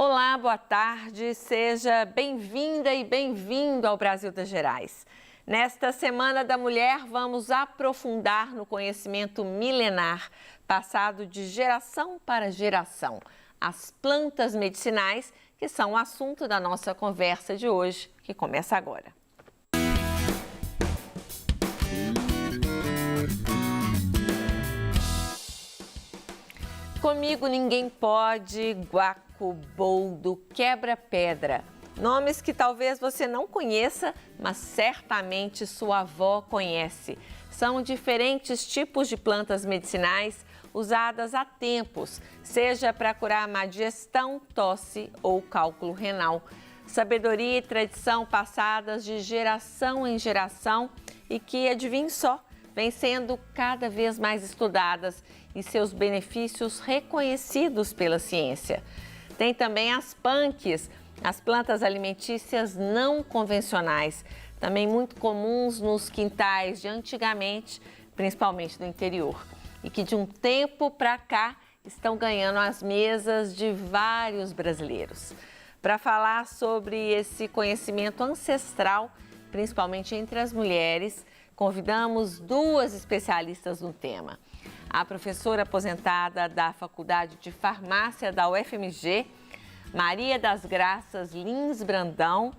Olá, boa tarde, seja bem-vinda e bem-vindo ao Brasil das Gerais. Nesta Semana da Mulher, vamos aprofundar no conhecimento milenar, passado de geração para geração, as plantas medicinais, que são o assunto da nossa conversa de hoje, que começa agora. Comigo ninguém pode, guaco, boldo, quebra-pedra. Nomes que talvez você não conheça, mas certamente sua avó conhece. São diferentes tipos de plantas medicinais usadas há tempos, seja para curar má digestão, tosse ou cálculo renal. Sabedoria e tradição passadas de geração em geração e que, adivinhe só, vêm sendo cada vez mais estudadas e seus benefícios reconhecidos pela ciência. Tem também as punks, as plantas alimentícias não convencionais, também muito comuns nos quintais de antigamente, principalmente no interior, e que de um tempo para cá estão ganhando as mesas de vários brasileiros. Para falar sobre esse conhecimento ancestral, principalmente entre as mulheres, convidamos duas especialistas no tema. A professora aposentada da Faculdade de Farmácia da UFMG, Maria das Graças Lins Brandão,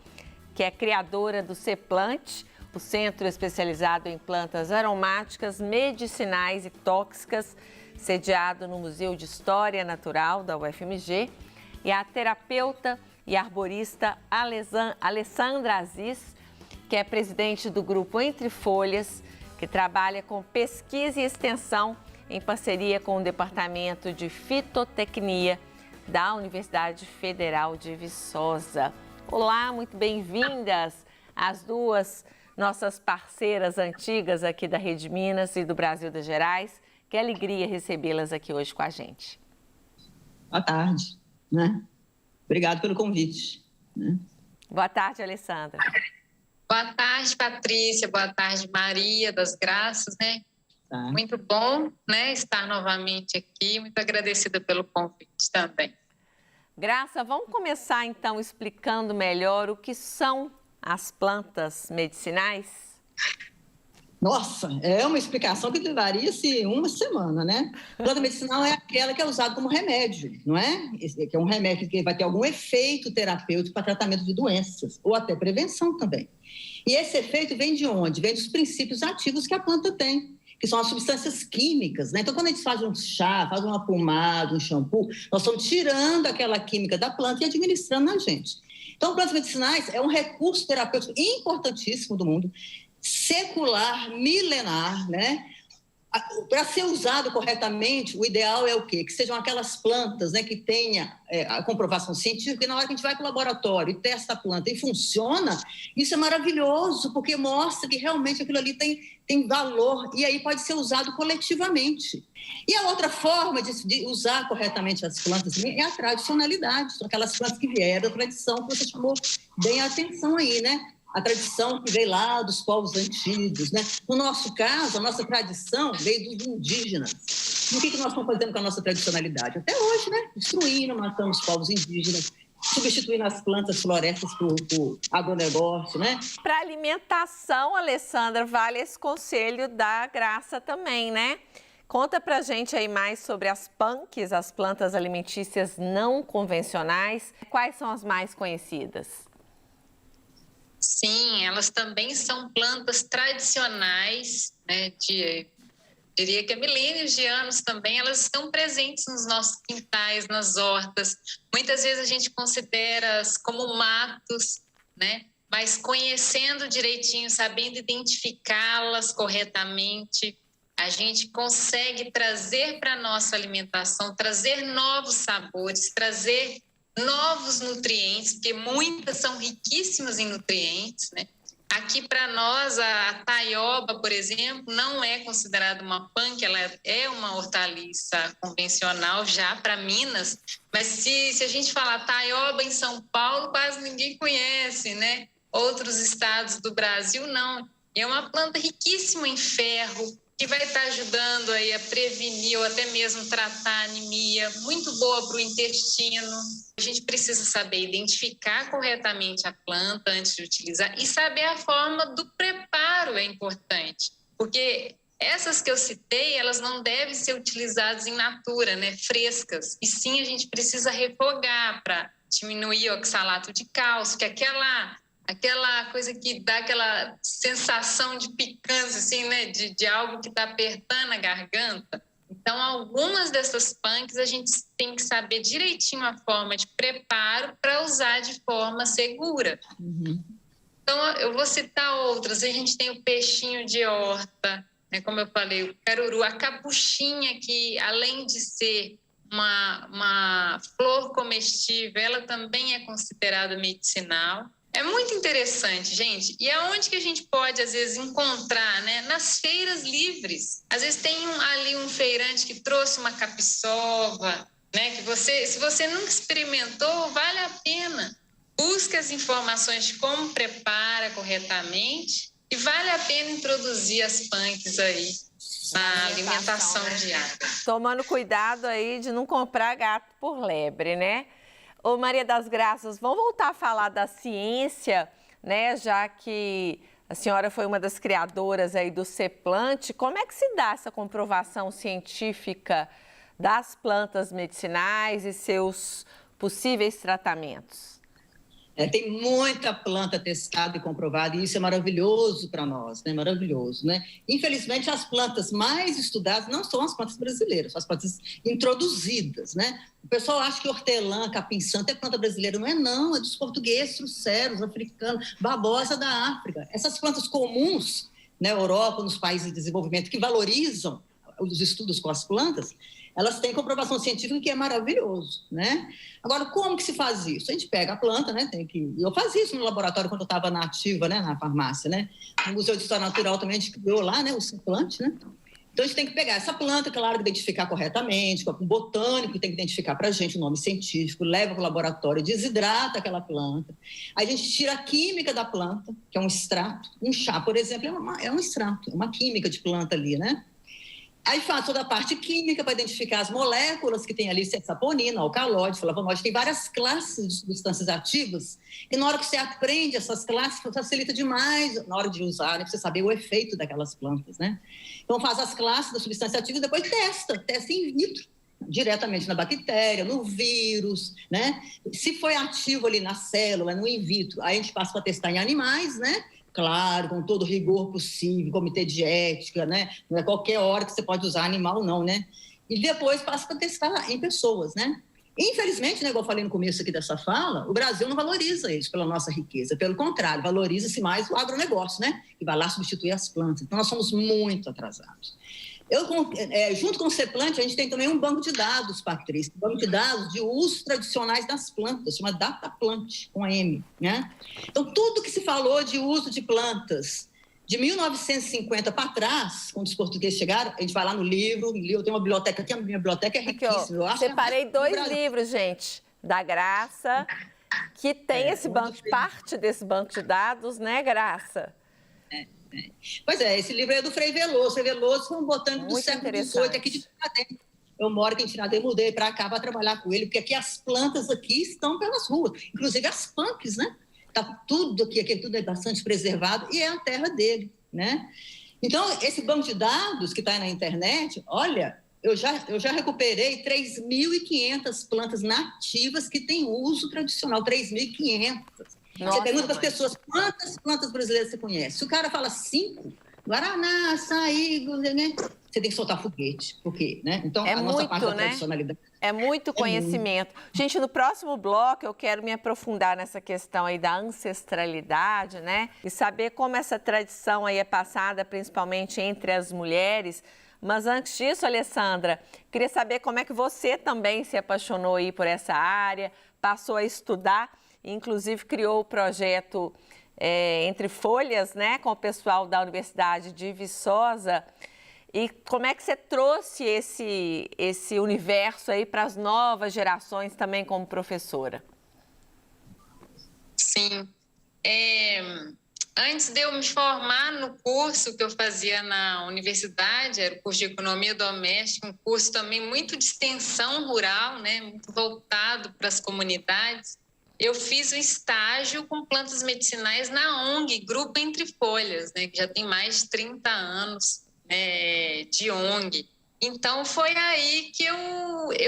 que é criadora do CEPLANT, o Centro Especializado em Plantas Aromáticas, Medicinais e Tóxicas, sediado no Museu de História Natural da UFMG, e a terapeuta e arborista Alessandra Aziz, que é presidente do grupo Entre Folhas, que trabalha com pesquisa e extensão em parceria com o Departamento de Fitotecnia da Universidade Federal de Viçosa. Olá, muito bem-vindas as duas nossas parceiras antigas aqui da Rede Minas e do Brasil das Gerais. Que alegria recebê-las aqui hoje com a gente. Boa tarde, né? Obrigado pelo convite. Né? Boa tarde, Alessandra. Boa tarde, Patrícia. Boa tarde, Maria das Graças, né? Tá. Muito bom, né, estar novamente aqui. Muito agradecida pelo convite também. Graça, vamos começar então explicando melhor o que são as plantas medicinais? Nossa, é uma explicação que levaria-se uma semana, né? Planta medicinal é aquela que é usada como remédio, não é? Que é um remédio que vai ter algum efeito terapêutico para tratamento de doenças, ou até prevenção também. E esse efeito vem de onde? Vem dos princípios ativos que a planta tem, que são as substâncias químicas, né? Então, quando a gente faz um chá, faz uma pomada, um shampoo, nós estamos tirando aquela química da planta e administrando na gente. Então, plantas medicinais é um recurso terapêutico importantíssimo do mundo, secular, milenar, né? Para ser usado corretamente, o ideal é o quê? Que sejam aquelas plantas, né, que tenha a comprovação científica, e na hora que a gente vai para o laboratório e testa a planta e funciona, isso é maravilhoso, porque mostra que realmente aquilo ali tem valor e aí pode ser usado coletivamente. E a outra forma de usar corretamente as plantas é a tradicionalidade, são aquelas plantas que vieram da tradição, que você chamou bem a atenção aí, né? A tradição que veio lá dos povos antigos, né? No nosso caso, a nossa tradição veio dos indígenas. E o que nós estamos fazendo com a nossa tradicionalidade? Até hoje, né? Destruindo, matando os povos indígenas, substituindo as plantas florestas por agronegócio, né? Para alimentação, Alessandra, vale esse conselho da Graça também, né? Conta pra gente aí mais sobre as punks, as plantas alimentícias não convencionais. Quais são as mais conhecidas? Sim, elas também são plantas tradicionais, né, diria que há milênios de anos também, elas estão presentes nos nossos quintais, nas hortas. Muitas vezes a gente considera-as como matos, né, mas conhecendo direitinho, sabendo identificá-las corretamente, a gente consegue trazer para a nossa alimentação, trazer novos sabores, trazer novos nutrientes, porque muitas são riquíssimas em nutrientes, né? Aqui para nós, a taioba, por exemplo, não é considerada uma punk, ela é uma hortaliça convencional já para Minas, mas se a gente falar taioba em São Paulo, quase ninguém conhece, né? Outros estados do Brasil, não. E é uma planta riquíssima em ferro, que vai estar ajudando aí a prevenir ou até mesmo tratar a anemia, muito boa para o intestino. A gente precisa saber identificar corretamente a planta antes de utilizar e saber a forma do preparo é importante, porque essas que eu citei, elas não devem ser utilizadas in natura, né, frescas, e sim a gente precisa refogar para diminuir o oxalato de cálcio, que é aquela coisa que dá aquela sensação de picância, assim, né? De algo que está apertando a garganta. Então, algumas dessas punks a gente tem que saber direitinho a forma de preparo para usar de forma segura. Uhum. Então, eu vou citar outras. A gente tem o peixinho de horta, né? Como eu falei, o caruru, a capuchinha, que além de ser uma flor comestível, ela também é considerada medicinal. É muito interessante, gente. E aonde que a gente pode, às vezes, encontrar, né? Nas feiras livres. Às vezes tem ali um feirante que trouxe uma capiçova, né? Que se você nunca experimentou, vale a pena. Busque as informações de como prepara corretamente e vale a pena introduzir as punks aí na alimentação diária. Tomando cuidado aí de não comprar gato por lebre, né? Ô Maria das Graças, vamos voltar a falar da ciência, né? Já que a senhora foi uma das criadoras aí do Ceplant, como é que se dá essa comprovação científica das plantas medicinais e seus possíveis tratamentos? Tem muita planta testada e comprovada, e isso é maravilhoso para nós, né? Maravilhoso, né? Infelizmente, as plantas mais estudadas não são as plantas brasileiras, são as plantas introduzidas, né? O pessoal acha que hortelã, capim-santo é planta brasileira. Não é, não. É dos portugueses, truceros, africanos, babosa da África. Essas plantas comuns na Europa, nos países de desenvolvimento, que valorizam os estudos com as plantas, elas têm comprovação científica que é maravilhoso, né? Agora, como que se faz isso? A gente pega a planta, né? Eu fazia isso no laboratório quando eu estava na ativa, né? Na farmácia, né? No Museu de História Natural também a gente criou lá, né? O Ceplant, né? Então, a gente tem que pegar essa planta, claro, identificar corretamente, com um botânico tem que identificar para a gente o nome científico, leva para o laboratório, desidrata aquela planta. Aí a gente tira a química da planta, que é um extrato. Um chá, por exemplo, é um extrato, é uma química de planta ali, né? Aí faz toda a parte química para identificar as moléculas que tem ali, se é saponina, alcaloide, flavonoide, tem várias classes de substâncias ativas, e na hora que você aprende essas classes, facilita demais na hora de usar, né, para você saber o efeito daquelas plantas, né? Então faz as classes da substância ativa e depois testa in vitro, diretamente na bactéria, no vírus, né? Se foi ativo ali na célula, no in vitro, aí a gente passa para testar em animais, né? Claro, com todo o rigor possível, comitê de ética, né? Não é qualquer hora que você pode usar animal, não, né? E depois passa para testar em pessoas, né? Infelizmente, né, igual eu falei no começo aqui dessa fala, o Brasil não valoriza isso pela nossa riqueza. Pelo contrário, valoriza-se mais o agronegócio, né? Que vai lá substituir as plantas. Então, nós somos muito atrasados. Junto com o Ceplant, a gente tem também um banco de dados, Patrícia, um banco de dados de usos tradicionais das plantas, chama Dataplant, com M, né? Então, tudo que se falou de uso de plantas de 1950 para trás, quando os portugueses chegaram, a gente vai lá no livro, eu tenho uma biblioteca aqui, a minha biblioteca é riquíssima. Aqui, separei 2 livros, gente, da Graça, que tem parte desse banco de dados, né, Graça? Pois é, esse livro é do Frei Veloso. Frei Veloso foi um botânico do século XVIII, aqui de Tiradentes. Eu moro aqui em Tiradentes, mudei para cá para trabalhar com ele, porque aqui as plantas aqui estão pelas ruas, inclusive as punks, né? Está tudo aqui tudo é bastante preservado e é a terra dele, né? Então, esse banco de dados que está aí na internet, olha, eu já recuperei 3.500 plantas nativas que têm uso tradicional, 3.500. Você pergunta para as pessoas, quantas plantas brasileiras você conhece? Se o cara fala 5, guaraná, açaí, né? Você tem que soltar foguete. Por quê? Né? Então, a nossa parte da tradicionalidade... É muito conhecimento. Gente, no próximo bloco eu quero me aprofundar nessa questão aí da ancestralidade, né? E saber como essa tradição aí é passada, principalmente entre as mulheres. Mas antes disso, Alessandra, queria saber como é que você também se apaixonou aí por essa área, passou a estudar, inclusive criou o projeto Entre Folhas, né, com o pessoal da Universidade de Viçosa. E como é que você trouxe esse universo aí para as novas gerações também como professora? Sim. Antes de eu me formar no curso que eu fazia na universidade, era o curso de Economia Doméstica, um curso também muito de extensão rural, né, muito voltado para as comunidades. Eu fiz um estágio com plantas medicinais na ONG, Grupo Entre Folhas, né, que já tem mais de 30 anos de ONG. Então, foi aí que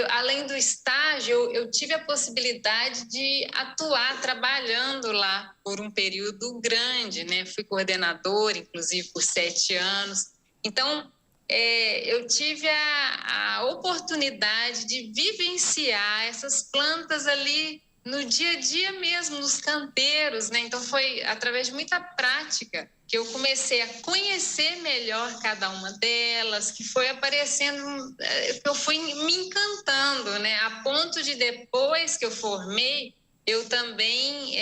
além do estágio, eu tive a possibilidade de atuar trabalhando lá por um período grande, né? Fui coordenadora, inclusive, por 7 anos. Então, eu tive a oportunidade de vivenciar essas plantas ali no dia a dia mesmo, nos canteiros, né? Então, foi através de muita prática que eu comecei a conhecer melhor cada uma delas, que foi aparecendo, que eu fui me encantando, né? A ponto de, depois que eu formei, eu também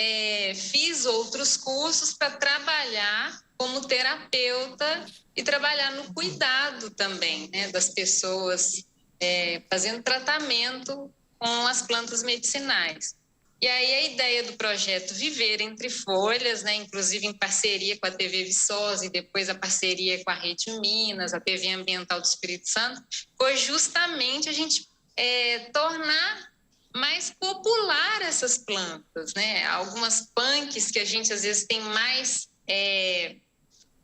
fiz outros cursos para trabalhar como terapeuta e trabalhar no cuidado também, né, das pessoas, fazendo tratamento com as plantas medicinais. E aí a ideia do projeto Viver Entre Folhas, né, inclusive em parceria com a TV Viçosa e depois a parceria com a Rede Minas, a TV Ambiental do Espírito Santo, foi justamente a gente tornar mais popular essas plantas, né? Algumas punks que a gente às vezes tem mais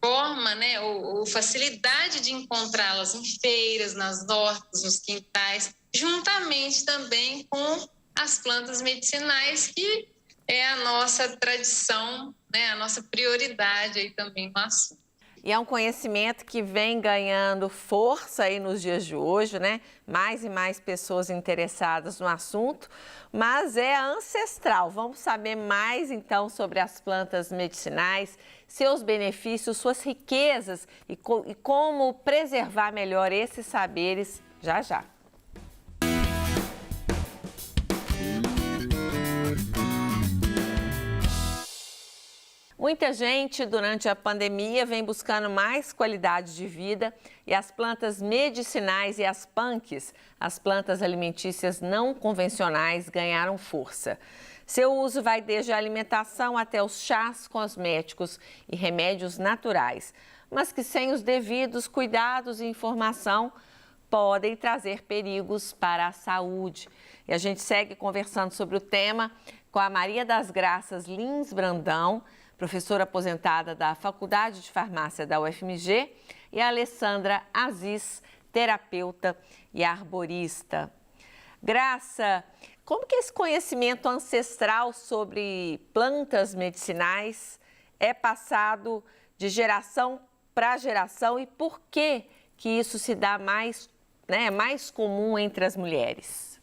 forma, né, ou facilidade de encontrá-las em feiras, nas hortas, nos quintais, juntamente também com as plantas medicinais, que é a nossa tradição, né, a nossa prioridade aí também no assunto. E é um conhecimento que vem ganhando força aí nos dias de hoje, né? Mais e mais pessoas interessadas no assunto, mas é ancestral. Vamos saber mais então sobre as plantas medicinais, seus benefícios, suas riquezas e como preservar melhor esses saberes já já. Muita gente, durante a pandemia, vem buscando mais qualidade de vida e as plantas medicinais e as punks, as plantas alimentícias não convencionais, ganharam força. Seu uso vai desde a alimentação até os chás cosméticos e remédios naturais, mas que sem os devidos cuidados e informação podem trazer perigos para a saúde. E a gente segue conversando sobre o tema com a Maria das Graças Lins Brandão, professora aposentada da Faculdade de Farmácia da UFMG, e a Alessandra Aziz, terapeuta e arborista. Graça, como que esse conhecimento ancestral sobre plantas medicinais é passado de geração para geração e por que isso se dá mais comum entre as mulheres?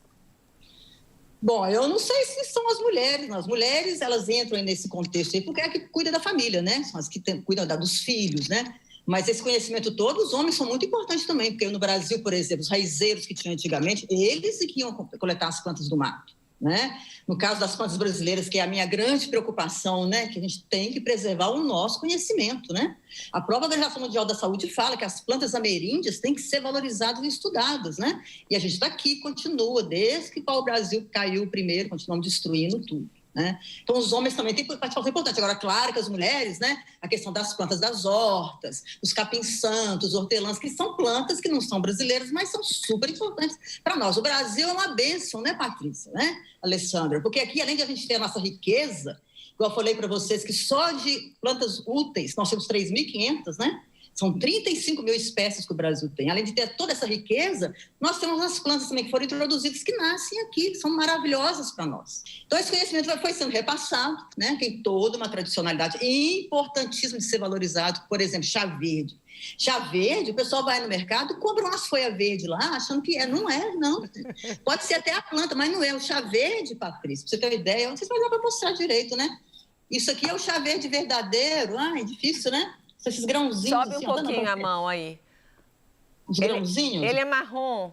Bom, eu não sei se são as mulheres. As mulheres, elas entram nesse contexto aí porque é a que cuida da família, né? São as que cuidam dos filhos, né? Mas esse conhecimento todo, os homens são muito importantes também, porque no Brasil, por exemplo, os raizeiros que tinham antigamente, eles que iam coletar as plantas do mato, né? No caso das plantas brasileiras, que é a minha grande preocupação, né? Que a gente tem que preservar o nosso conhecimento, né? A própria Organização Mundial da Saúde fala que as plantas ameríndias têm que ser valorizadas e estudadas, né? E a gente está aqui, continua, desde que o Brasil caiu primeiro, continuamos destruindo tudo, né? Então, os homens também têm participação importante. Agora, claro que as mulheres, né? A questão das plantas das hortas, os capim-santos, hortelãs, que são plantas que não são brasileiras, mas são super importantes para nós. O Brasil é uma bênção, né, Patrícia, né, Alessandra? Porque aqui, além de a gente ter a nossa riqueza, igual eu falei para vocês, que só de plantas úteis nós temos 3.500, né? São 35 mil espécies que o Brasil tem. Além de ter toda essa riqueza, nós temos as plantas também que foram introduzidas, que nascem aqui, que são maravilhosas para nós. Então, esse conhecimento foi sendo repassado, né? Tem toda uma tradicionalidade importantíssima de ser valorizado. Por exemplo, chá verde. Chá verde, o pessoal vai no mercado e compra umas folhas verdes lá, achando que é. Não é, não. Pode ser até a planta, mas não é. O chá verde, Patrícia, para você ter uma ideia, não sei se vai dar para mostrar direito, né? Isso aqui é o chá verde verdadeiro. É difícil, né? Esses grãozinhos. Sobe um pouquinho a mão aí. Os grãozinhos? Ele é marrom.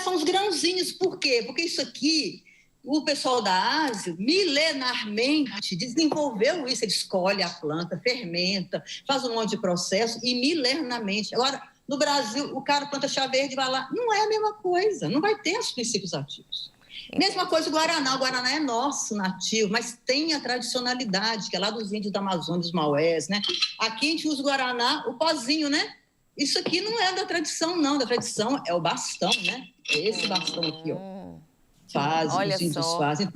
São os grãozinhos. Por quê? Porque isso aqui, o pessoal da Ásia, milenarmente, desenvolveu isso. Ele escolhe a planta, fermenta, faz um monte de processo e milenarmente. Agora, no Brasil, o cara planta chá verde e vai lá. Não é a mesma coisa. Não vai ter os princípios ativos. Mesma coisa o Guaraná é nosso, nativo, mas tem a tradicionalidade, que é lá dos índios da Amazônia, dos Maués, né? Aqui a gente usa o Guaraná, o pozinho, né? Isso aqui não é da tradição, não. Da tradição é o bastão, né? É esse bastão aqui, ó. Olha Os índios só. fazem.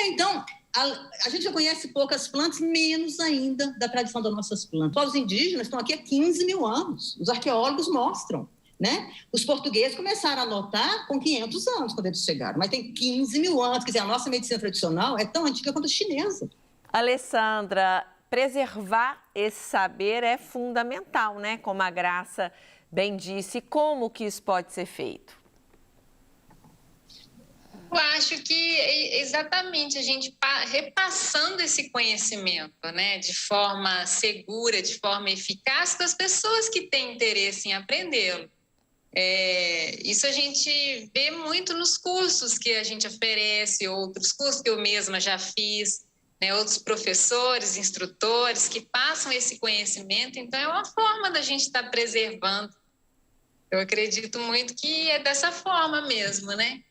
Então, a gente já conhece poucas plantas, menos ainda da tradição das nossas plantas. Os indígenas estão aqui há 15 mil anos. Os arqueólogos mostram, né? Os portugueses começaram a notar com 500 anos, quando eles chegaram. Mas tem 15 mil anos. Quer dizer, a nossa medicina tradicional é tão antiga quanto a chinesa. Alessandra, preservar esse saber é fundamental, né? Como a Graça bem disse. Como que isso pode ser feito? Eu acho que exatamente a gente repassando esse conhecimento, né, de forma segura, de forma eficaz, para as pessoas que têm interesse em aprendê-lo. Isso a gente vê muito nos cursos que a gente oferece, outros cursos que eu mesma já fiz, né, outros professores, instrutores que passam esse conhecimento. Então, é uma forma da gente estar preservando. Eu acredito muito que é dessa forma mesmo, né?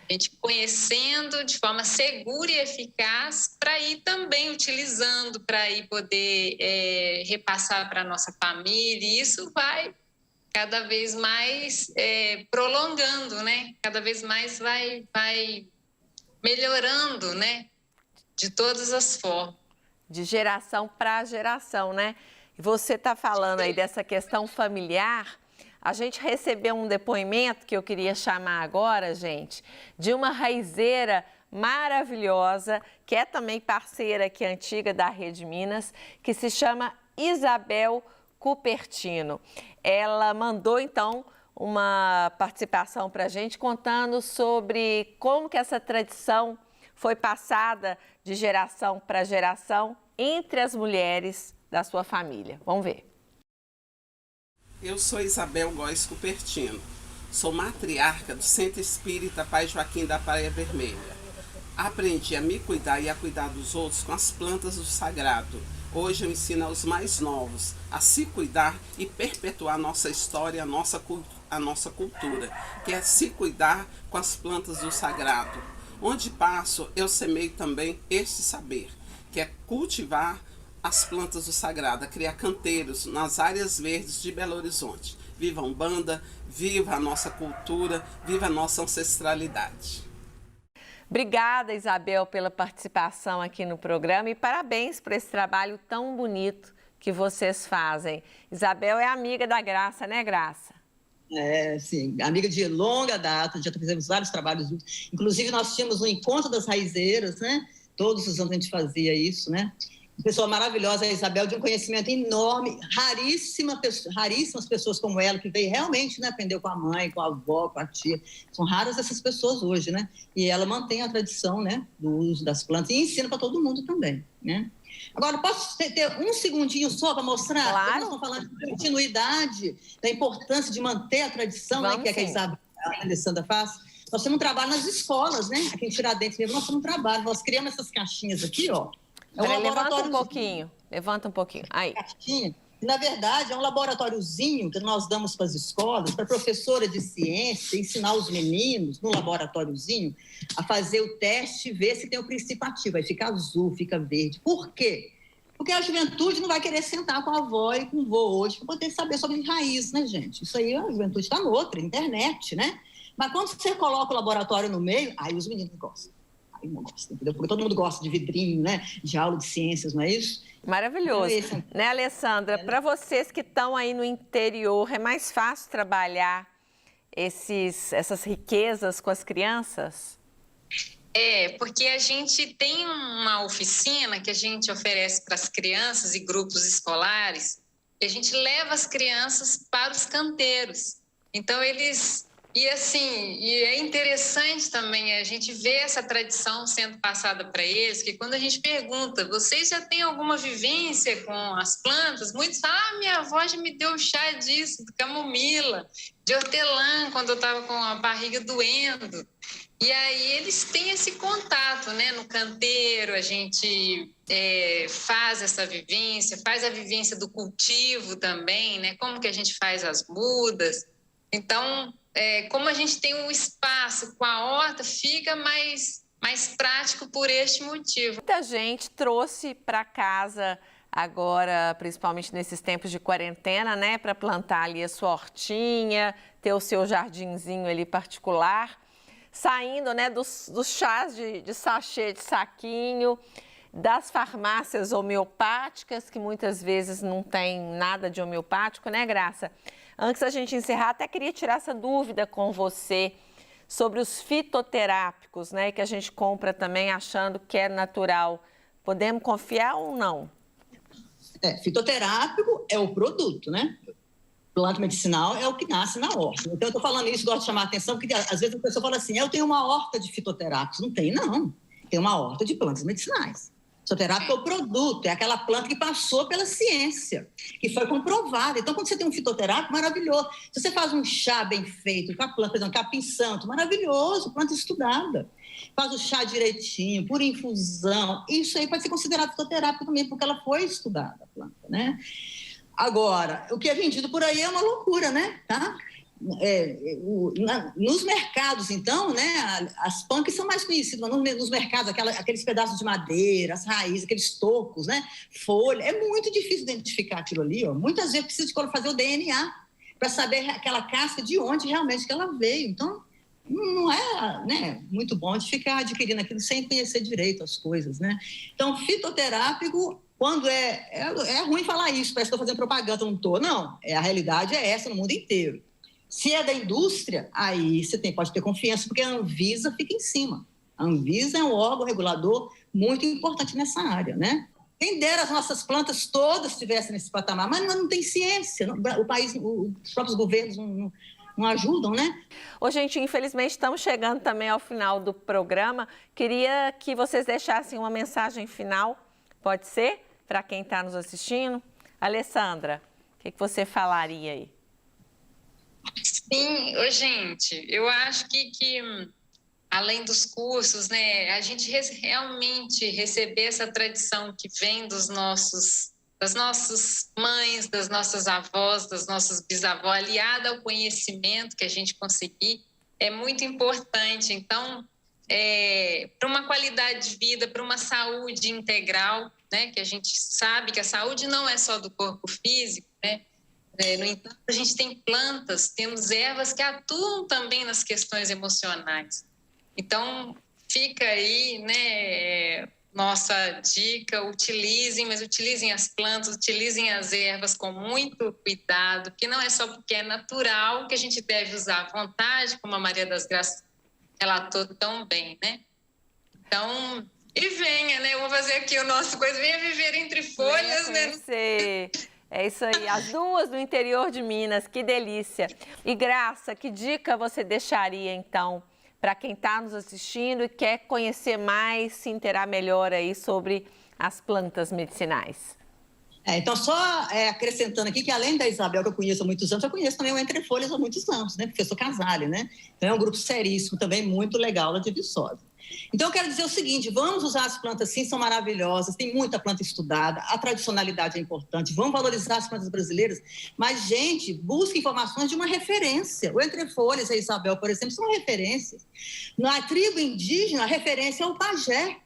A gente conhecendo de forma segura e eficaz para ir também utilizando, para ir poder repassar para a nossa família. E isso vai cada vez mais prolongando, né? Cada vez mais vai melhorando, né? De todas as formas. De geração para geração, né? E você está falando aí dessa questão familiar. A gente recebeu um depoimento que eu queria chamar agora, gente, de uma raizeira maravilhosa, que é também parceira aqui antiga da Rede Minas, que se chama Isabel Cupertino. Ela mandou, então, uma participação para a gente, contando sobre como que essa tradição foi passada de geração para geração entre as mulheres da sua família. Vamos ver. Eu sou Isabel Góes Cupertino, sou matriarca do Centro Espírita Pai Joaquim da Praia Vermelha. Aprendi a me cuidar e a cuidar dos outros com as plantas do sagrado. Hoje eu ensino aos mais novos a se cuidar e perpetuar a nossa história, a nossa cultura, que é se cuidar com as plantas do sagrado. Onde passo, eu semeio também este saber, que é cultivar as plantas do sagrado, criar canteiros nas áreas verdes de Belo Horizonte. Viva a Umbanda, viva a nossa cultura, viva a nossa ancestralidade. Obrigada, Isabel, pela participação aqui no programa e parabéns por esse trabalho tão bonito que vocês fazem. Isabel é amiga da Graça, né, Graça? Sim, amiga de longa data, já fizemos vários trabalhos juntos. Inclusive, nós tínhamos um encontro das raizeiras, né? Todos os anos a gente fazia isso, né? Uma pessoa maravilhosa, a Isabel, de um conhecimento enorme, raríssimas pessoas como ela, que veio realmente, né, aprendeu com a mãe, com a avó, com a tia. São raras essas pessoas hoje, né? E ela mantém a tradição, né, do uso das plantas e ensina para todo mundo também, né? Agora, posso ter um segundinho só para mostrar? Claro. Nós estamos falando de continuidade, da importância de manter a tradição, né, que é que a Isabel, a Alessandra faz. Nós temos um trabalho nas escolas, né? Aqui em Tiradentes mesmo, nós temos um trabalho. Nós criamos essas caixinhas aqui, ó. Levanta um pouquinho, levanta um pouquinho. Aí. Na verdade, é um laboratóriozinho que nós damos para as escolas, para a professora de ciência, ensinar os meninos, no laboratóriozinho, a fazer o teste e ver se tem o princípio ativo. Aí fica azul, fica verde. Por quê? Porque a juventude não vai querer sentar com a avó e com o vô hoje para poder saber sobre raiz, né, gente? Isso aí, a juventude está noutra, internet, né? Mas quando você coloca o laboratório no meio, aí os meninos gostam. Não gosta, entendeu? Porque todo mundo gosta de vidrinho, né? De aula de ciências, não é isso? Maravilhoso. Então, né, Alessandra? Para vocês que estão aí no interior, é mais fácil trabalhar essas riquezas com as crianças? Porque a gente tem uma oficina que a gente oferece para as crianças e grupos escolares, e a gente leva as crianças para os canteiros. Então, eles... E é interessante também a gente ver essa tradição sendo passada para eles, que quando a gente pergunta, vocês já têm alguma vivência com as plantas? Muitos falam, minha avó já me deu chá disso, de camomila, de hortelã, quando eu estava com a barriga doendo. E aí eles têm esse contato, né? No canteiro, a gente faz essa vivência, faz a vivência do cultivo também, né? Como que a gente faz as mudas. Então, como a gente tem um espaço com a horta, fica mais prático por este motivo. Muita gente trouxe para casa agora, principalmente nesses tempos de quarentena, né, para plantar ali a sua hortinha, ter o seu jardinzinho ali particular, saindo, né, dos chás de sachê, de saquinho, das farmácias homeopáticas, que muitas vezes não tem nada de homeopático, né, Graça? Antes da gente encerrar, até queria tirar essa dúvida com você sobre os fitoterápicos, né, que a gente compra também achando que é natural. Podemos confiar ou não? Fitoterápico é o produto, né? Planta medicinal é o que nasce na horta. Então, eu estou falando isso, gosto de chamar a atenção, porque às vezes a pessoa fala assim, eu tenho uma horta de fitoterápicos. Não tem, não. Tem uma horta de plantas medicinais. Fitoterápico é o produto, é aquela planta que passou pela ciência, que foi comprovada. Então, quando você tem um fitoterápico, maravilhoso. Se você faz um chá bem feito com a planta, por exemplo, capim-santo, maravilhoso, planta estudada. Faz o chá direitinho, por infusão. Isso aí pode ser considerado fitoterápico também, porque ela foi estudada, a planta, né? Agora, o que é vendido por aí é uma loucura, né? Tá? Nos mercados, então, né, as punks são mais conhecidas, mas nos mercados, aqueles pedaços de madeira, as raízes, aqueles tocos, né, folha, é muito difícil identificar aquilo ali, ó. Muitas vezes precisa de fazer o DNA para saber aquela casca de onde realmente que ela veio. Então, não é, né, muito bom de ficar adquirindo aquilo sem conhecer direito as coisas, né? Então, fitoterápico, quando é ruim falar isso, parece que estou fazendo propaganda, não estou. Não, a realidade é essa no mundo inteiro. Se é da indústria, aí você pode ter confiança, porque a Anvisa fica em cima. A Anvisa é um órgão regulador muito importante nessa área, né? Quem dera as nossas plantas todas estivessem nesse patamar, mas não tem ciência. O país, os próprios governos não ajudam, né? Ô, gente, infelizmente estamos chegando também ao final do programa. Queria que vocês deixassem uma mensagem final, pode ser? Para quem está nos assistindo. Alessandra, o que você falaria aí? Sim, gente, eu acho que além dos cursos, né, a gente realmente receber essa tradição que vem das nossas mães, das nossas avós, das nossas bisavós, aliada ao conhecimento que a gente conseguir, é muito importante. Então, para uma qualidade de vida, para uma saúde integral, né, que a gente sabe que a saúde não é só do corpo físico, né? No entanto, a gente tem plantas, temos ervas que atuam também nas questões emocionais. Então, fica aí, né, nossa dica, utilizem as plantas, utilizem as ervas com muito cuidado, que não é só porque é natural que a gente deve usar à vontade, como a Maria das Graças relatou tão bem, né? Então, e venha, né, eu vou fazer aqui o nosso coisa, venha viver entre folhas, né? É isso aí, as duas do interior de Minas, que delícia. E Graça, que dica você deixaria, então, para quem está nos assistindo e quer conhecer mais, se inteirar melhor aí sobre as plantas medicinais? Então, só acrescentando aqui que, além da Isabel, que eu conheço há muitos anos, eu conheço também o Entre Folhas há muitos anos, né? Porque eu sou Casale, né? Então, é um grupo seríssimo, também muito legal lá de Viçosa. Então, eu quero dizer o seguinte, vamos usar as plantas, sim, são maravilhosas, tem muita planta estudada, a tradicionalidade é importante, vamos valorizar as plantas brasileiras, mas, gente, busque informações de uma referência. O Entre Folhas e a Isabel, por exemplo, são referências. Na tribo indígena, a referência é o pajé.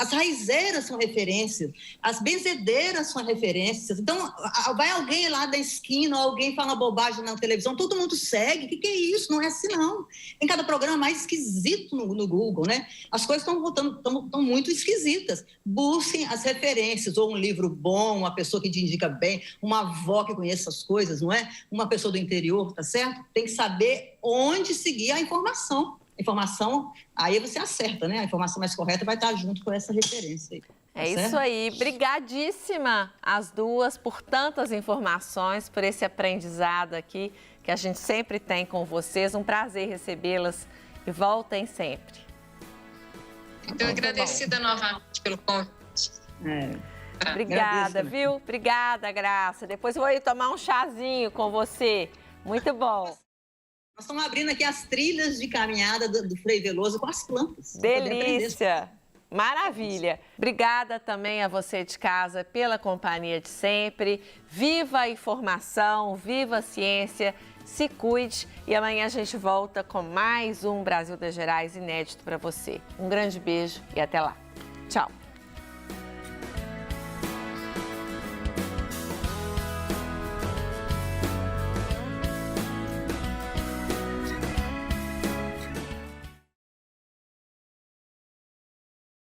As raizeiras são referências, as benzedeiras são referências. Então, vai alguém lá da esquina, ou alguém fala bobagem na televisão, todo mundo segue. O que é isso? Não é assim, não. Tem cada programa mais esquisito no Google, né? As coisas estão muito esquisitas. Busquem as referências, ou um livro bom, uma pessoa que te indica bem, uma avó que conhece as coisas, não é? Uma pessoa do interior, tá certo? Tem que saber onde seguir a informação. Informação, aí você acerta, né? A informação mais correta vai estar junto com essa referência aí. É isso aí. Brigadíssima as duas por tantas informações, por esse aprendizado aqui que a gente sempre tem com vocês. Um prazer recebê-las e voltem sempre. Estou agradecida novamente pelo convite. Obrigada, viu? Obrigada, Graça. Depois eu vou ir tomar um chazinho com você. Muito bom. Nós estamos abrindo aqui as trilhas de caminhada do Frei Veloso com as plantas. Delícia! Maravilha! Obrigada também a você de casa pela companhia de sempre. Viva a informação, viva a ciência. se cuide e amanhã a gente volta com mais um Brasil das Gerais inédito para você. Um grande beijo e até lá. Tchau!